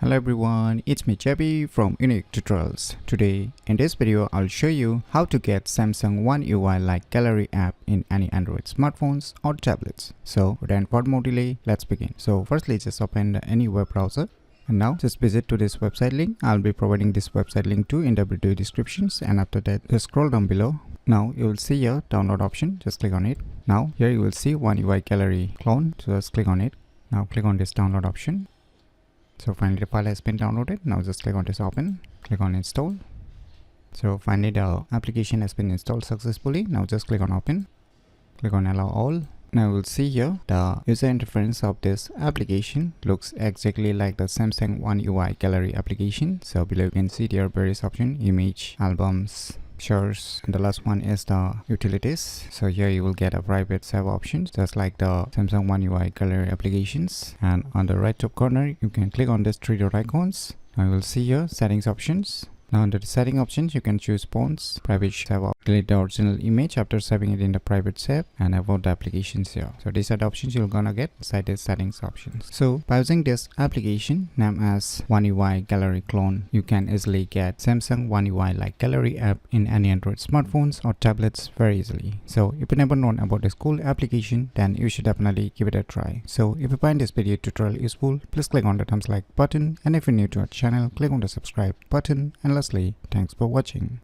Hello everyone, it's me Chebby from UniqueTutorials. Today in this video I'll show you how to get Samsung One UI like gallery app in any Android smartphones or tablets. So without further more delay, let's begin. So firstly just open any web browser. And now just visit to this website link. I'll be providing this website link too in the video descriptions, and after that just scroll down below. Now you will see your download option, just click on it. Now here you will see One UI gallery clone, so just click on it. Now click on this download option. So finally the file has been downloaded. Now just click on this open, click on install. So finally the application has been installed successfully. Now just click on open, click on allow all. Now we'll see here the user interface of this application looks exactly like the Samsung One UI gallery application. So below you can see there are various options: image, albums, shares, and the last one is the utilities. So here you will get a private save options just like the Samsung One UI gallery applications. And on the right top corner you can click on these three dot icons. Now you will see here settings options. Now under the setting options you can choose fonts, private save, delete the original image after saving it in the private save, and about the applications here. So these are the options you're gonna get inside the settings options. So by using this application named as One UI gallery clone, you can easily get Samsung One UI like gallery app in any Android smartphones or tablets very easily. So if you never known about this cool application, then you should definitely give it a try. So if you find this video tutorial useful, please click on the thumbs like button, and if you're new to our channel, click on the subscribe button. And lastly, thanks for watching.